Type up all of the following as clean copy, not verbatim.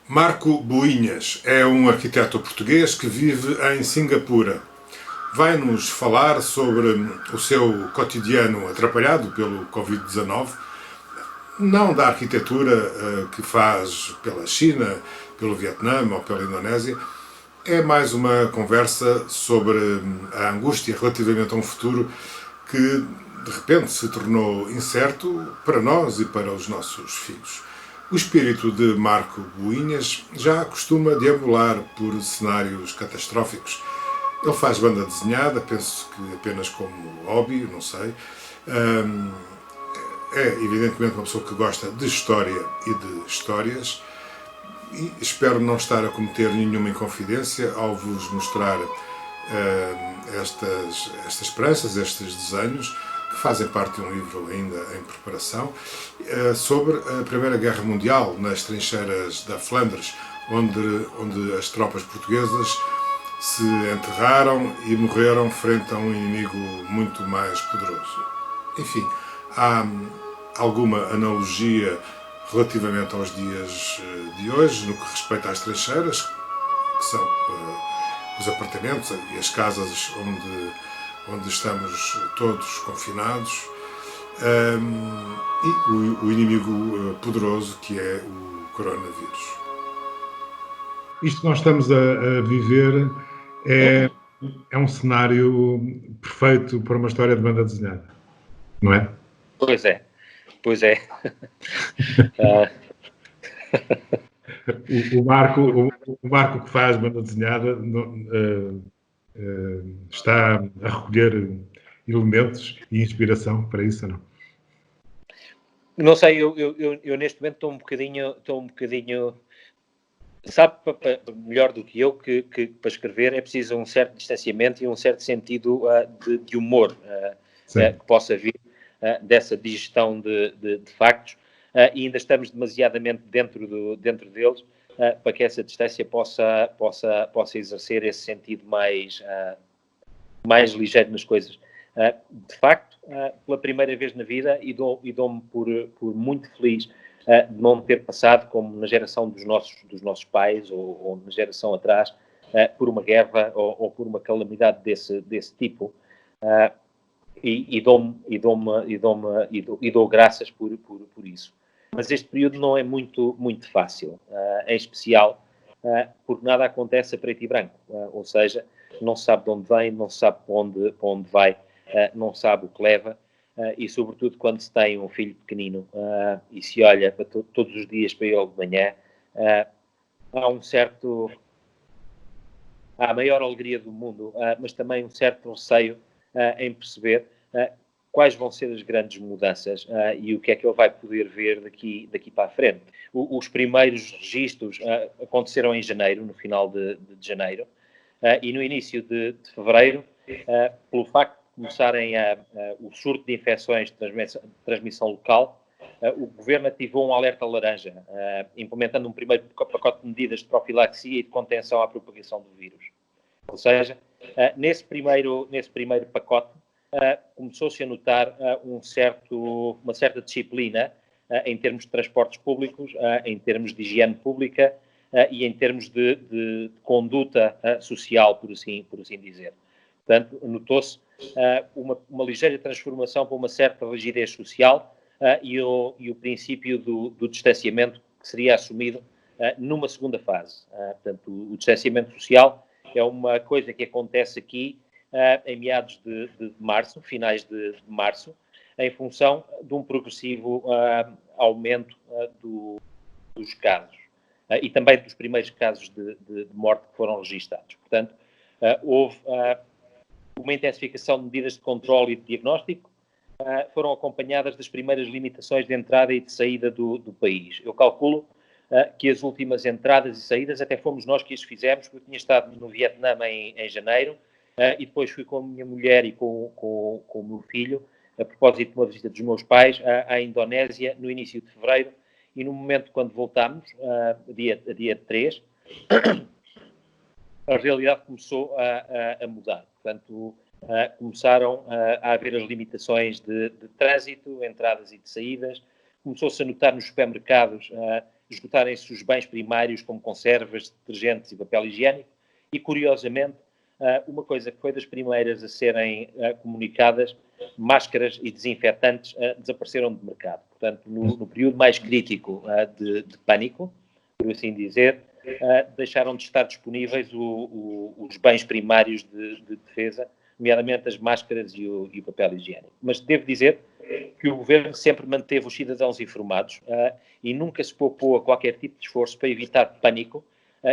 Marco Boinhas é um arquiteto português que vive em Singapura. Vai-nos falar sobre o seu cotidiano atrapalhado pelo Covid-19, não da arquitetura que faz pela China, pelo Vietnã ou pela Indonésia. É mais uma conversa sobre a angústia relativamente a um futuro que de repente se tornou incerto para nós e para os nossos filhos. O espírito de Marco Boinhas já costuma deambular por cenários catastróficos. Ele faz banda desenhada, penso que apenas como hobby, não sei. É evidentemente uma pessoa que gosta de história e de histórias, e espero não estar a cometer nenhuma inconfidência ao vos mostrar estas esperanças, estes desenhos, que fazem parte de um livro ainda em preparação, sobre a Primeira Guerra Mundial, nas trincheiras da Flandres, onde as tropas portuguesas se enterraram e morreram frente a um inimigo muito mais poderoso. Enfim, há alguma analogia relativamente aos dias de hoje, no que respeita às trincheiras, que são os apartamentos e as casas onde estamos todos confinados, e o inimigo poderoso que é o coronavírus. Isto que nós estamos a viver é um cenário perfeito para uma história de banda desenhada, não é? Pois é. O Marco que faz banda desenhada está a recolher elementos e inspiração para isso ou não? Não sei, eu neste momento estou um bocadinho sabe, melhor do que eu, que para escrever é preciso um certo distanciamento e um certo sentido de humor que possa vir dessa digestão de factos, e ainda estamos demasiadamente dentro deles para que essa distância possa exercer esse sentido mais ligeiro nas coisas. De facto, pela primeira vez na vida, e dou-me por muito feliz de não ter passado, como na geração dos nossos pais ou na geração atrás, por uma guerra ou por uma calamidade desse tipo. E dou graças por isso. Mas este período não é muito fácil, em especial porque nada acontece a preto e branco, ou seja, não se sabe de onde vem, não se sabe para onde vai, não se sabe o que leva, e sobretudo quando se tem um filho pequenino e se olha para todos os dias para ele de manhã, há a maior alegria do mundo, mas também um certo receio em perceber quais vão ser as grandes mudanças e o que é que ele vai poder ver daqui para a frente. Os primeiros registros aconteceram em janeiro, no final de janeiro, e no início de fevereiro, pelo facto de começarem o surto de infecções de transmissão local, o Governo ativou um alerta laranja, implementando um primeiro pacote de medidas de profilaxia e de contenção à propagação do vírus. Ou seja, nesse primeiro pacote, começou-se a notar uma certa disciplina em termos de transportes públicos, em termos de higiene pública e em termos de conduta social, por assim dizer. Portanto, notou-se uma ligeira transformação para uma certa rigidez social e o princípio do distanciamento que seria assumido numa segunda fase. Portanto, o distanciamento social é uma coisa que acontece aqui em meados de março, finais de março, em função de um progressivo aumento dos casos e também dos primeiros casos de morte que foram registados. Portanto, houve uma intensificação de medidas de controle e de diagnóstico, foram acompanhadas das primeiras limitações de entrada e de saída do país. Eu calculo que as últimas entradas e saídas, até fomos nós que as fizemos, porque eu tinha estado no Vietnã em janeiro, e depois fui com a minha mulher e com o meu filho, a propósito de uma visita dos meus pais à Indonésia, no início de fevereiro, e no momento quando voltámos, dia 3, a realidade começou a mudar. Portanto, começaram a haver as limitações de trânsito, entradas e de saídas, começou-se a notar nos supermercados esgotarem-se os bens primários como conservas, detergentes e papel higiênico e, curiosamente, uma coisa que foi das primeiras a serem comunicadas, máscaras e desinfetantes desapareceram do mercado. Portanto, no período mais crítico de pânico, por assim dizer, deixaram de estar disponíveis os bens primários de defesa, nomeadamente as máscaras e o papel higiênico. Mas devo dizer que o governo sempre manteve os cidadãos informados e nunca se poupou a qualquer tipo de esforço para evitar pânico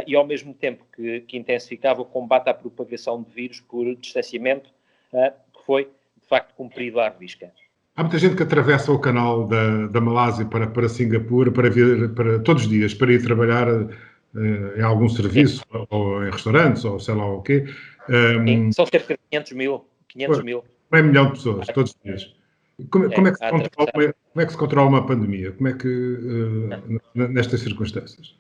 e, ao mesmo tempo que intensificava o combate à propagação de vírus por distanciamento, que foi, de facto, cumprido à risca. Há muita gente que atravessa o canal da Malásia para Singapura para vir todos os dias, para ir trabalhar em algum serviço, ou em restaurantes, ou sei lá o quê. Sim, são cerca de 500 mil. Meio milhão de pessoas, todos os dias. Como é que se controla uma pandemia? Como é que, nestas circunstâncias?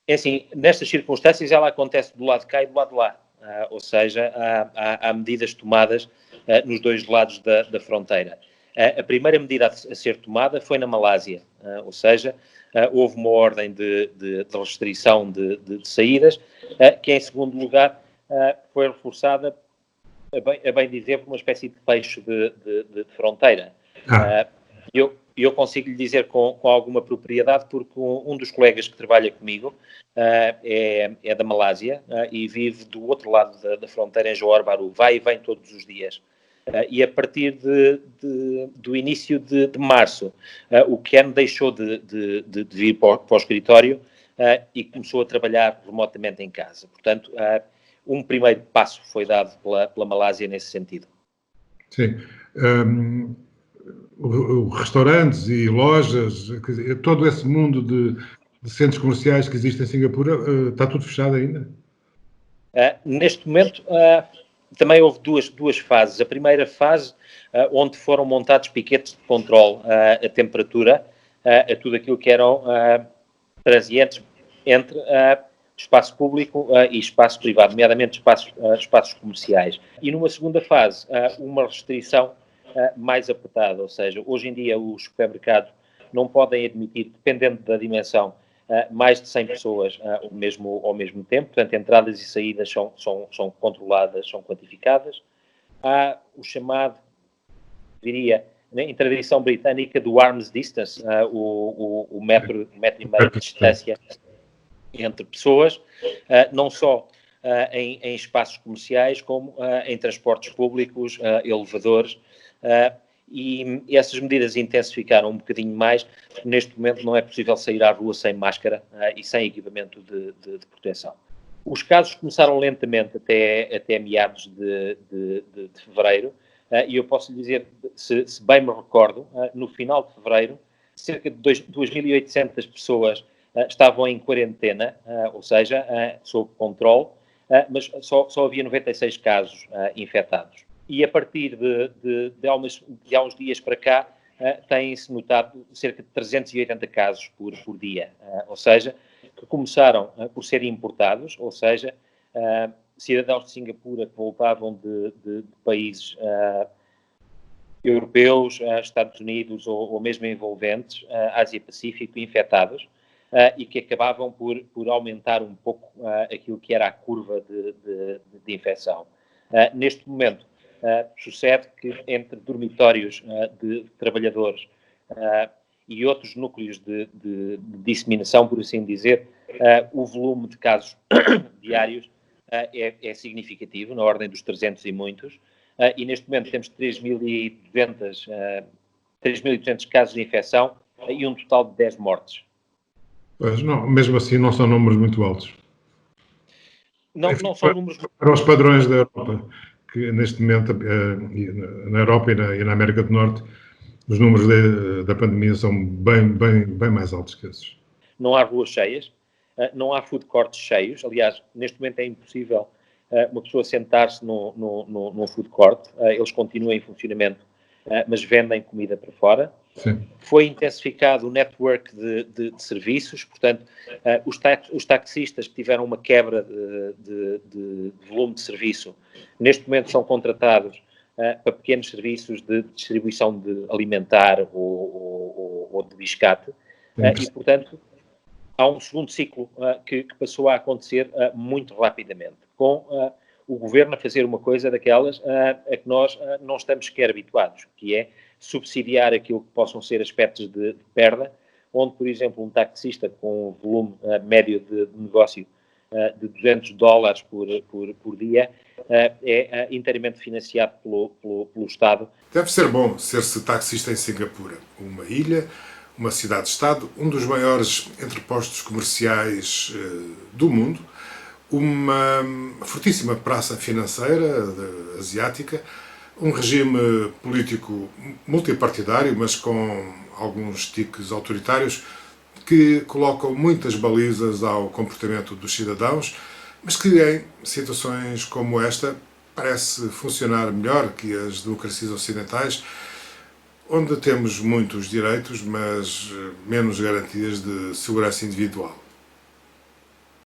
É assim, nestas circunstâncias ela acontece do lado de cá e do lado de lá. Ou seja, há medidas tomadas nos dois lados da fronteira. A primeira medida a ser tomada foi na Malásia, ou seja, houve uma ordem de restrição de saídas, que em segundo lugar foi reforçada, a bem dizer, por uma espécie de fecho de fronteira. Eu consigo lhe dizer com alguma propriedade, porque um dos colegas que trabalha comigo é da Malásia e vive do outro lado da fronteira, em Johor Bahru, vai e vem todos os dias. E a partir do início de março, o Ken deixou de vir para o escritório e começou a trabalhar remotamente em casa. Portanto, um primeiro passo foi dado pela Malásia nesse sentido. Sim. Restaurantes e lojas, todo esse mundo de centros comerciais que existe em Singapura, está tudo fechado ainda? Neste momento, também houve duas fases. A primeira fase, onde foram montados piquetes de controle a temperatura, a tudo aquilo que eram transientes entre espaço público e espaço privado, nomeadamente espaços comerciais. E numa segunda fase, uma restrição mais apertada, ou seja, hoje em dia os supermercados não podem admitir, dependendo da dimensão, mais de 100 pessoas ao mesmo tempo, portanto, entradas e saídas são controladas, são quantificadas. Há o chamado, diria, em tradição britânica, do arm's distance, o metro e meio de distância entre pessoas, não só em espaços comerciais, como em transportes públicos, elevadores, e essas medidas intensificaram um bocadinho mais, porque neste momento não é possível sair à rua sem máscara e sem equipamento de proteção. Os casos começaram lentamente até meados de fevereiro, e eu posso lhe dizer, se bem me recordo, no final de fevereiro, cerca de 2.800 pessoas estavam em quarentena, ou seja, sob controle, mas só havia 96 casos infectados. E a partir de há uns dias para cá, têm-se notado cerca de 380 casos por dia, ou seja, que começaram por serem importados, ou seja, cidadãos de Singapura que voltavam de países europeus, Estados Unidos ou mesmo envolventes, Ásia-Pacífico, infectados, e que acabavam por aumentar um pouco aquilo que era a curva de infecção. Neste momento, sucede que entre dormitórios de trabalhadores e outros núcleos de disseminação, por assim dizer, o volume de casos diários é significativo, na ordem dos 300 e muitos, e neste momento temos 3.200 casos de infecção e um total de 10 mortes. Pois não, mesmo assim não são números muito altos. Não são números... Para os padrões da Europa, que neste momento, na Europa e na América do Norte, os números da pandemia são bem mais altos que esses. Não há ruas cheias, não há food courts cheios. Aliás, neste momento é impossível uma pessoa sentar-se num food court. Eles continuam em funcionamento, mas vendem comida para fora. Sim. Foi intensificado o network de serviços, portanto, os taxistas que tiveram uma quebra de volume de serviço, neste momento são contratados para pequenos serviços de distribuição de alimentar ou de biscate, e, portanto, há um segundo ciclo que passou a acontecer muito rapidamente, com o governo a fazer uma coisa daquelas a que nós não estamos sequer habituados, que é subsidiar aquilo que possam ser aspectos de perda, onde, por exemplo, um taxista com um volume médio de negócio de $200 por dia é inteiramente financiado pelo Estado. Deve ser bom ser-se taxista em Singapura, uma ilha, uma cidade-estado, um dos maiores entrepostos comerciais do mundo, uma fortíssima praça financeira asiática, um regime político multipartidário, mas com alguns tiques autoritários, que colocam muitas balizas ao comportamento dos cidadãos, mas que em situações como esta parece funcionar melhor que as democracias ocidentais, onde temos muitos direitos, mas menos garantias de segurança individual.